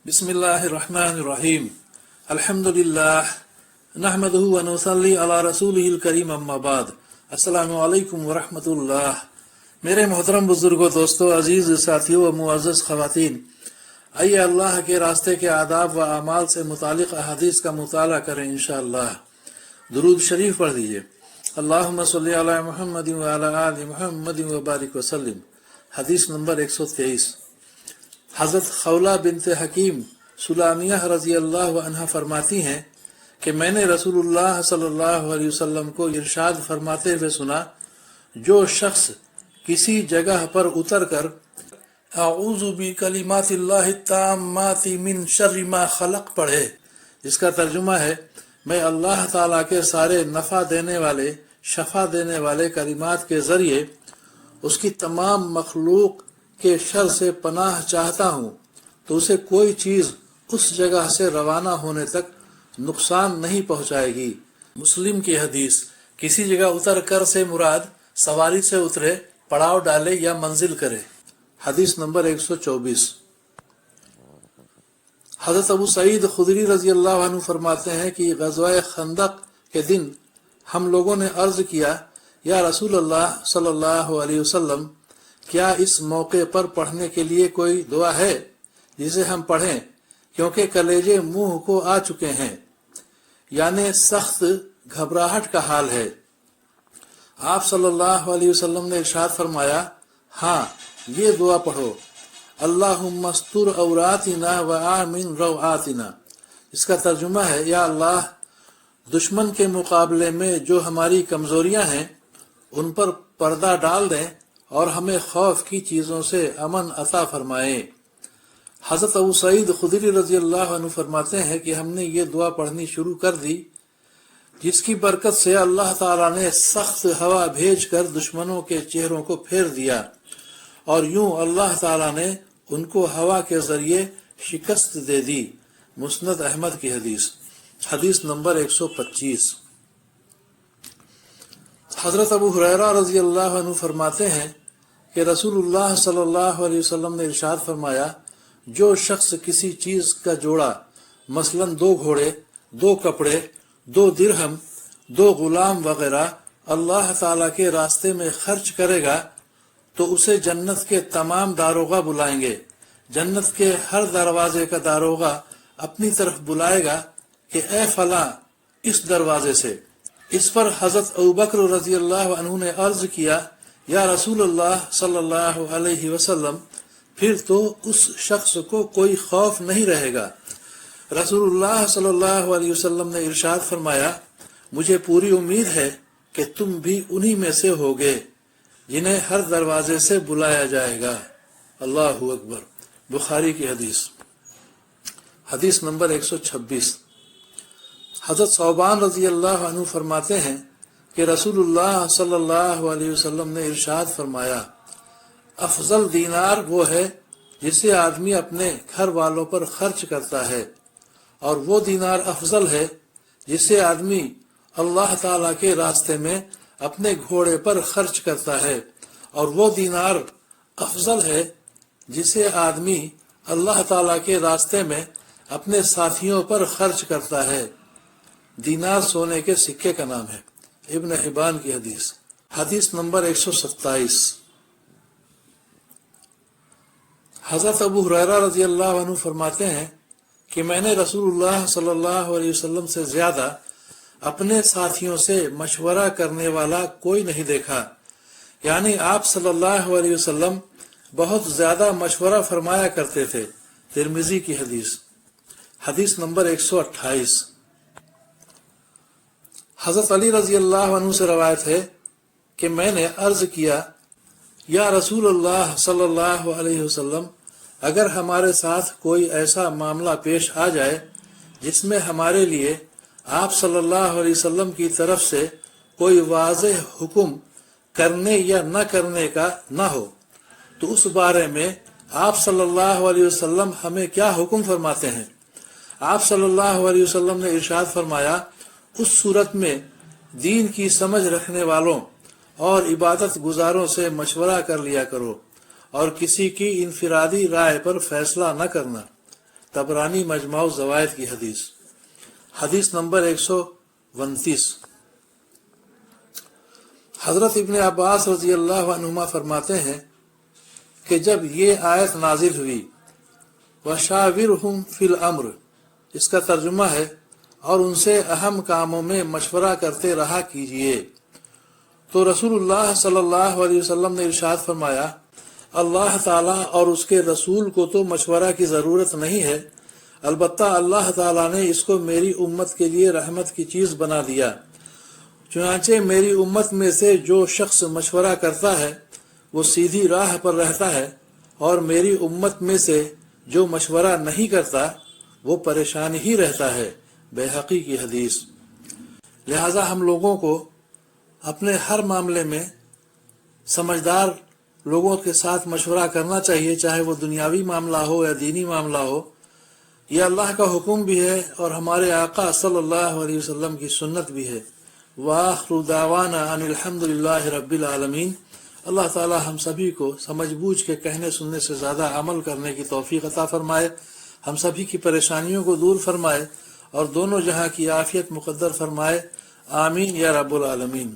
बिस्मिल्लाहिर्रहमानिर्रहीम अल्हम्दुलिल्लाह नहमदुहु व नुसल्ली अला रसूलिहिल करीम अम्मा बाद अस्सलामु अलैकुम व रहमतुल्लाह। मेरे मोहतरम बुजुर्गों, दोस्तों, अजीज साथियों व मुअज़्ज़ज़ ख़वातीन, आइए अल्लाह के रास्ते के आदाब व अमाल से मुतालिक अहादीस का मुताला करें इंशाअल्लाह। दुरूद शरीफ पढ़ लीजिए। अल्लाहुम्मा सल्ली अला मुहम्मद व अला आलि मुहम्मद व बारिक व सल्लिम। हदीस नंबर 123। हज़रत खौला बिनते हकीम सुलामिया रज़ी अल्लाह अन्हा फरमाती हैं कि मैंने रसूलुल्लाह सल्लल्लाहु अलैहि वसल्लम को इरशाद फरमाते हुए सुना, जो शख्स किसी जगह पर उतर कर अऊज़ु बिकलिमातिल्लाहि ताम्माति मिन शर्रि मा खलक़ पढ़े, जिसका तर्जुमा है, मैं अल्लाह ताला के सारे नफ़ा देने वाले, शफा देने वाले कलिमात के ज़रिए उसकी तमाम मखलूक के शर से पनाह चाहता हूँ, तो उसे कोई चीज़ उस जगह से रवाना होने तक नुकसान नहीं पहुँचाएगी। मुस्लिम की हदीस। किसी जगह उतर कर से मुराद सवारी से उतरे, पड़ाव डाले या मंजिल करे। हदीस नंबर 124। हज़रत अबू सईद खुदरी रज़ी अल्लाह अन्हु फरमाते हैं कि ग़ज़वा खंदक के दिन हम लोगों ने अर्ज़ किया, या रसूल अल्लाह सल्लल्लाहु अलैहि वसल्लम, क्या इस मौके पर पढ़ने के लिए कोई दुआ है जिसे हम पढ़ें, क्योंकि कलेजे मुंह को आ चुके हैं, यानी सख्त घबराहट का हाल है। आप सल्लल्लाहु अलैहि वसल्लम ने इरशाद फरमाया, हाँ, ये दुआ पढ़ो, अल्लाहुम्मा अस्तुर औरातिना व आमिन रौआतिना। इसका तर्जुमा है, या अल्लाह, दुश्मन के मुकाबले में जो हमारी कमजोरियां हैं उन पर पर्दा डाल दें और हमें खौफ की चीज़ों से अमन अता फरमाए। हज़रत अबू सईद खुदरी रज़ी अल्लाह अन्हु फरमाते हैं कि हमने ये दुआ पढ़नी शुरू कर दी, जिसकी बरकत से अल्लाह ताला ने सख्त हवा भेजकर दुश्मनों के चेहरों को फेर दिया और यूं अल्लाह ताला ने उनको हवा के जरिए शिकस्त दे दी। मुस्नद अहमद की हदीस। हदीस नंबर 125। हज़रत अबू हुरैरा रज़ी अल्लाह अन्हु फरमाते हैं कि रसूलुल्लाह सल्लल्लाहु अलैहि वसल्लम ने इरशाद फरमाया, जो शख्स किसी चीज़ का जोड़ा, मसलन 2 घोड़े, 2 कपड़े, 2 दिरहम, 2 गुलाम वगैरह अल्लाह ताला के रास्ते में खर्च करेगा, तो उसे जन्नत के तमाम दारोगा बुलाएंगे। जन्नत के हर दरवाजे का दारोगा अपनी तरफ बुलाएगा कि ए फला, इस दरवाजे से। इस पर हज़रत अबू बकर रज़ी अल्लाह अन्हु ने अर्ज किया, या रसूलल्लाह सल्लल्लाहु अलैहि वसल्लम, फिर तो उस शख्स को कोई खौफ नहीं रहेगा। रसूलुल्लाह सल्लल्लाहु अलैहि वसल्लम ने इरशाद फरमाया, मुझे पूरी उम्मीद है कि तुम भी उन्हीं में से होगे जिन्हें हर दरवाजे से बुलाया जाएगा। अल्लाहु अकबर। बुखारी की हदीस। हदीस नंबर 126। हज़रत सौबान रज़ी अल्लाह अन्हु फरमाते हैं कि रसूलुल्लाह सल्लल्लाहु अलैहि वसल्लम ने इरशाद फरमाया, अफजल दीनार वो है जिसे आदमी अपने घर वालों पर खर्च करता है, और वो दीनार अफजल है जिसे आदमी अल्लाह ताला के रास्ते में अपने घोड़े पर खर्च करता है, और वो दीनार अफजल है जिसे आदमी अल्लाह ताला के रास्ते में अपने साथियों पर खर्च करता है। दीनार सोने के सिक्के का नाम है। इब्न हिबान की हदीस। हदीस नंबर 127। हज़रत अबू हुरैरा रज़ी अल्लाह अन्हु फरमाते हैं कि मैंने रसूलुल्लाह सल्लल्लाहु अलैहि वसल्लम से ज्यादा अपने साथियों से मशवरा करने वाला कोई नहीं देखा, यानी आप सल्लल्लाहु अलैहि वसल्लम बहुत ज्यादा मशवरा फरमाया करते थे। तिरमिजी की हदीस। हदीस नंबर 128। हज़रत अली रज़ी अल्लाह अन्हु से रवायत है कि मैंने अर्ज किया, या रसूलुल्लाह सल्लल्लाहु अलैहि वसल्लम, अगर हमारे साथ कोई ऐसा मामला पेश आ जाए जिसमें हमारे लिए आप सल्लल्लाहु अलैहि वसल्लम की तरफ से कोई वाज़ेह हुक्म करने या न करने का न हो, तो उस बारे में आप सल्लल्लाहु अलैहि वसल्लम हमें क्या हुक्म फरमाते हैं। आप सल्लल्लाहु अलैहि वसल्लम ने इरशाद फरमाया, उस सूरत में दीन की समझ रखने वालों और इबादत गुजारों से मशवरा कर लिया करो और किसी की इनफिरादी राय पर फैसला न करना, तबरानी मजमाउ ज़वाइद की हदीस। हदीस नंबर 129। हज़रत इब्न अब्बास रज़ी अल्लाह अन्हुमा फरमाते हैं कि जब ये आयत नाजिल हुई, वशाविरहुम फिल अम्र, इसका तर्जुमा है और उनसे अहम कामों में मशवरा करते रहा कीजिए, तो रसूलुल्लाह सल्लल्लाहु अलैहि वसल्लम ने इरशाद फरमाया, अल्लाह ताला और उसके रसूल को तो मशवरा की ज़रूरत नहीं है, अलबत्ता अल्लाह ताला ने इसको मेरी उम्मत के लिए रहमत की चीज़ बना दिया। चुनांचे मेरी उम्मत में से जो शख्स मशवरा करता है वो सीधी राह पर रहता है, और मेरी उम्मत में से जो मशवरा नहीं करता वो परेशान ही रहता है। बैहक़ी की हदीस। लिहाजा हम लोगों को अपने हर मामले में समझदार लोगों के साथ मशवरा करना चाहिए, चाहे वो दुनियावी मामला हो या दीनी मामला हो। यह अल्लाह का हुक्म भी है और हमारे आका सल्लल्लाहु अलैहि वसल्लम की सुन्नत भी है। वाखिरु दावाना अनिल हम्दुलिल्लाहि रब्बिल आलमीन। अल्लाह ताला हम सभी को समझ बूझ के कहने सुनने से ज़्यादा अमल करने की तौफीक अता फरमाए, हम सभी की परेशानियों को दूर फरमाए और दोनों जहां की आफियत मुक़द्दर फरमाए। आमीन या रब्बुल आलमीन।